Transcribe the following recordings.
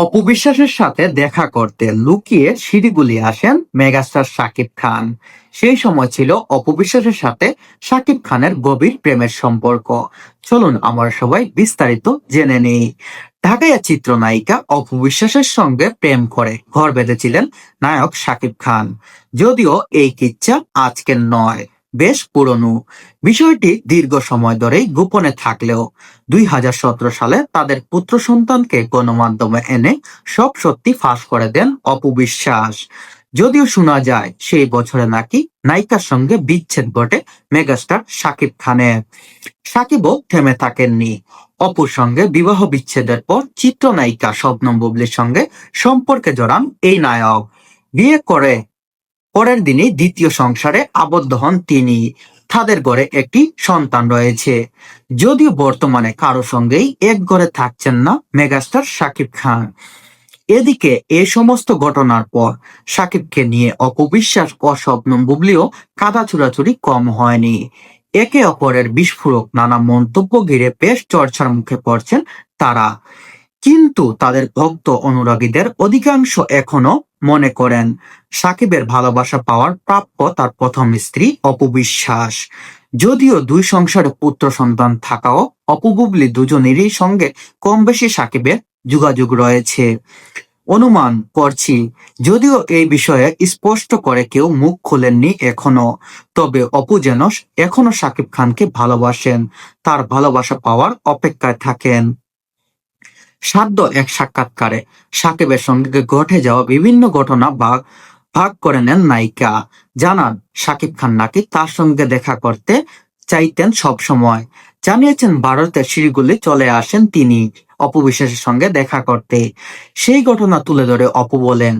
অপু বিশ্বাসের সাথে দেখা করতে লুকিয়ে শিলিগুড়ি আসেন মেগাস্টার শাকিব খান। সেই সময় ছিল অপু বিশ্বাসের সাথে শাকিব খানের গভীর প্রেমের সম্পর্ক। চলুন আমরা সবাই বিস্তারিত জেনে নেই। ঢাকাইয়া চিত্রনায়িকা অপু বিশ্বাসের সঙ্গে প্রেম করে ঘর বেঁধেছিলেন নায়ক শাকিব খান। যদিও এই কিচ্ছা আজকের নয়, বেশ পুরনো। বিষয়টি দীর্ঘ সময় ধরেই গোপনে থাকলেও 2017 সালে তাদের পুত্র সন্তানকে গণমাধ্যমে এনে সব সত্যি ফাঁস করে দেন অপু বিশ্বাস। যদিও শোনা যায় সেই বছরে নাকি নায়িকার সঙ্গে বিচ্ছেদ ঘটে মেগাস্টার শাকিব খানের। সাকিবও থেমে থাকেননি। অপুর সঙ্গে বিবাহ বিচ্ছেদের পর চিত্রনায়িকা শবনম বুবলির সঙ্গে সম্পর্কে জড়ান এই নায়ক। বিয়ে করে পরের দিনই দ্বিতীয় সংসারে আবদ্ধ হন তিনি। তাদের ঘরে একটি সন্তান রয়েছে। যদিও বর্তমানে কারো সঙ্গেই এক ঘরে থাকছেন না মেগাস্টার শাকিব খান। এদিকে এ সমস্ত ঘটনার পর শাকিবকে নিয়ে অপু বিশ্বাস ও শবনম বুবলিও কাদা ছুড়াছুড়ি কম হয়নি। একে অপরের বিস্ফোরক নানা মন্তব্য ঘিরে বেশ চর্চার মুখে পড়ছেন তারা। কিন্তু তাদের ভক্ত অনুরাগীদের অধিকাংশ এখনো মনে করেন সাকিবের ভালোবাসা পাওয়ার প্রাপ্য তার প্রথম স্ত্রী অপু বিশ্বাস। যদিও দুই সংসারে পুত্র সন্তান থাকাও অপু বুবলি দুজনেরই সঙ্গে কম বেশি সাকিবের যোগাযোগ রয়েছে। অনুমান করছি, যদিও এই বিষয়ে স্পষ্ট করে কেউ মুখ খোলেননি এখনো। তবে অপু যেন এখনো সাকিব খানকে ভালোবাসেন, তার ভালোবাসা পাওয়ার অপেক্ষায় থাকেন। সাধ্য এক সাক্ষাৎকারে সাকিবের সঙ্গে ঘটে যাওয়া বিভিন্ন ঘটনা ভাগ ভাগ করে নেন নায়িকা। জানান সাকিব খান নাকি তার সঙ্গে দেখা করতে চাইতেন সব সময়। জানিয়েছেন ভারতের শিলিগুড়ি চলে আসেন তিনি অপু বিশ্বাসের সঙ্গে দেখা করতে। সেই ঘটনা তুলে ধরে অপু বলেন,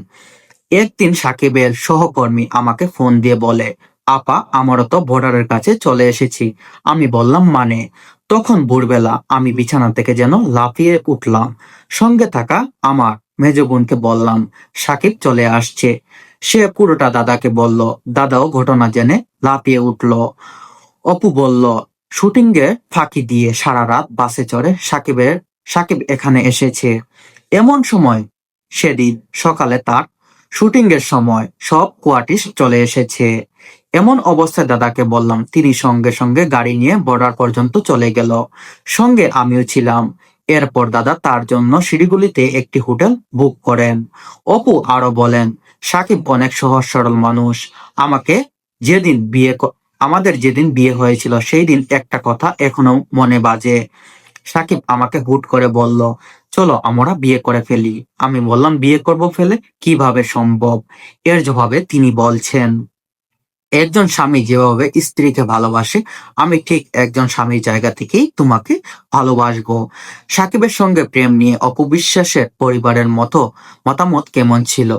একদিন সাকিবের সহকর্মী আমাকে ফোন দিয়ে বলে, আপা আমারও তো বর্ডারের কাছে চলে এসেছি। আমি বললাম মানে? তখন ভোরবেলা আমি বিছানা থেকে যেন লাফিয়ে উঠলাম। সঙ্গে থাকা আমার মেজ বোনকে বললাম সাকিব চলে আসছে। সে পুরোটা দাদাকে বলল, দাদাও ঘটনা জেনে লাফিয়ে উঠল। অপু বলল, শুটিং এ ফাঁকি দিয়ে সারা রাত বাসে চড়ে সাকিব এখানে এসেছে। এমন সময় সেদিন সকালে তার শুটিং এর সময় সব কোয়ার্টিস চলে এসেছে। এমন অবস্থায় দাদাকে বললাম, তিনি সঙ্গে সঙ্গে গাড়ি নিয়ে বর্ডার পর্যন্ত চলে গেল। সঙ্গে আমিও ছিলাম। এরপর দাদা তার জন্য শিলিগুড়িতে একটি হোটেল বুক করেন। অপু আরো বলেন, সাকিব অনেক সহজ সরল মানুষ। আমাকে যেদিন আমাদের যেদিন বিয়ে হয়েছিল সেই দিন একটা কথা এখনো মনে বাজে। সাকিব আমাকে হুট করে বলল, চলো আমরা বিয়ে করে ফেলি। আমি বললাম, বিয়ে করব ফেলে কিভাবে সম্ভব? এর জবাবে তিনি বলছেন, একজন স্বামী যেভাবে স্ত্রীকে ভালোবাসে আমি ঠিক একজন স্বামীর জায়গা থেকেই তোমাকে ভালোবাসবো। সাকিবের সঙ্গে প্রেম নিয়ে অপবিশ্বাসের পরিবারের মতামত কেমন ছিল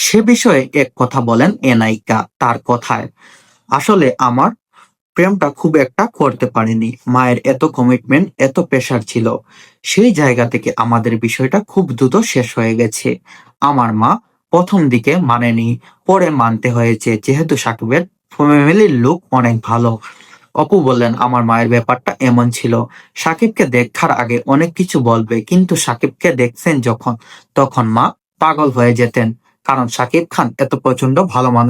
সে বিষয়ে এক কথা বলেন এ নায়িকা। তার কথায়, আসলে আমার প্রেমটা খুব একটা করতে পারিনি। মায়ের এত কমিটমেন্ট, এত প্রেশার ছিল। সেই জায়গা থেকে আমাদের বিষয়টা খুব দ্রুত শেষ হয়ে গেছে। আমার মা প্রথম দিকে মানেনি, পরে মানতে হয়েছে যেহেতু সাকিবের ফ্যামিলির লোক অনেক ভালো। অপু বললেন, আমার মায়ের ব্যাপারটা এমন ছিল, সাকিবকে দেখার আগে অনেক কিছু বলবে, কিন্তু সাকিবকে দেখছেন যখন তখন মা পাগল হয়ে যেতেন, কারণ সাকিব খান এত প্রচন্ড ভালো মানুষ।